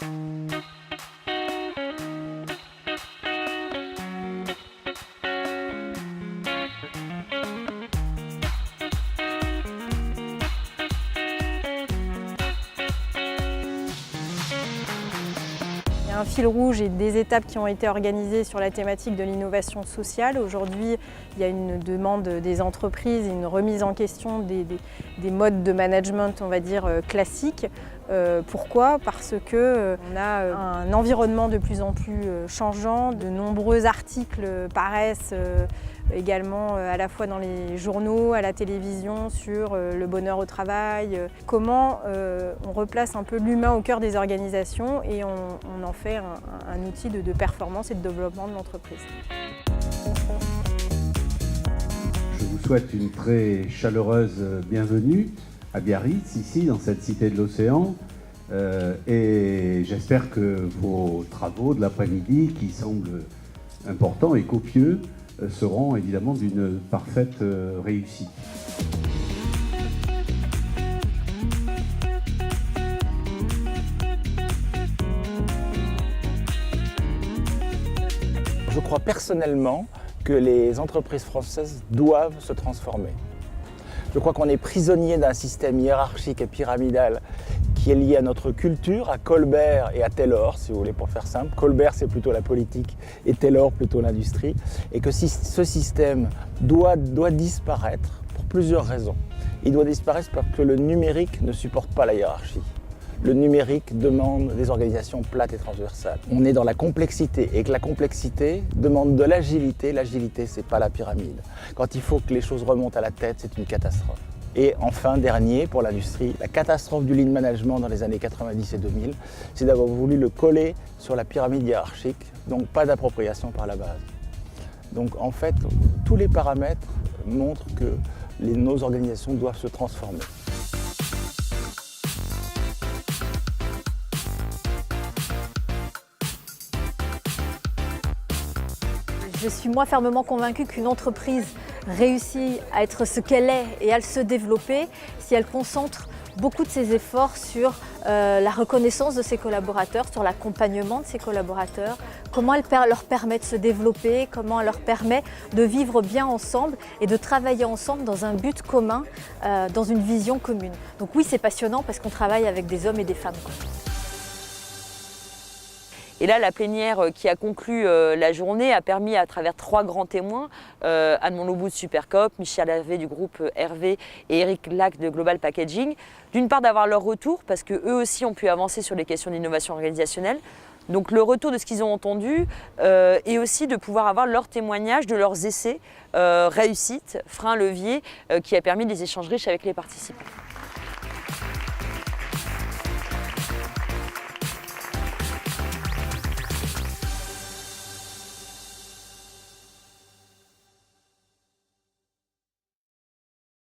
Il y a un fil rouge et des étapes qui ont été organisées sur la thématique de l'innovation sociale. Aujourd'hui, il y a une demande des entreprises, une remise en question des modes de management, on va dire, classiques. Pourquoi? Parce qu'on a un environnement de plus en plus changeant. De nombreux articles paraissent également à la fois dans les journaux, à la télévision, sur le bonheur au travail. Comment on replace un peu l'humain au cœur des organisations et on en fait un outil de performance et de développement de l'entreprise. Je vous souhaite une très chaleureuse bienvenue à Biarritz, ici, dans cette cité de l'océan. Et j'espère que vos travaux de l'après-midi, qui semblent importants et copieux, seront évidemment d'une parfaite réussite. Je crois personnellement que les entreprises françaises doivent se transformer. Je crois qu'on est prisonnier d'un système hiérarchique et pyramidal qui est lié à notre culture, à Colbert et à Taylor, si vous voulez, pour faire simple. Colbert, c'est plutôt la politique et Taylor, plutôt l'industrie. Et que ce système doit disparaître pour plusieurs raisons. Il doit disparaître parce que le numérique ne supporte pas la hiérarchie. Le numérique demande des organisations plates et transversales. On est dans la complexité et que la complexité demande de l'agilité. L'agilité, c'est pas la pyramide. Quand il faut que les choses remontent à la tête, c'est une catastrophe. Et enfin, dernier, pour l'industrie, la catastrophe du lean management dans les années 90 et 2000, c'est d'avoir voulu le coller sur la pyramide hiérarchique, donc pas d'appropriation par la base. Donc en fait, tous les paramètres montrent que nos organisations doivent se transformer. Je suis moi fermement convaincue qu'une entreprise réussit à être ce qu'elle est et à se développer si elle concentre beaucoup de ses efforts sur la reconnaissance de ses collaborateurs, sur l'accompagnement de ses collaborateurs, comment elle leur permet de se développer, comment elle leur permet de vivre bien ensemble et de travailler ensemble dans un but commun, dans une vision commune. Donc oui, c'est passionnant parce qu'on travaille avec des hommes et des femmes. Et là, la plénière qui a conclu la journée a permis, à travers 3 grands témoins, Anne Loubou de Supercoop, Michel Hervé du groupe Hervé et Eric Lac de Global Packaging, d'une part d'avoir leur retour, parce qu'eux aussi ont pu avancer sur les questions d'innovation organisationnelle, donc le retour de ce qu'ils ont entendu, et aussi de pouvoir avoir leur témoignage de leurs essais, réussites, freins, leviers, qui a permis des échanges riches avec les participants.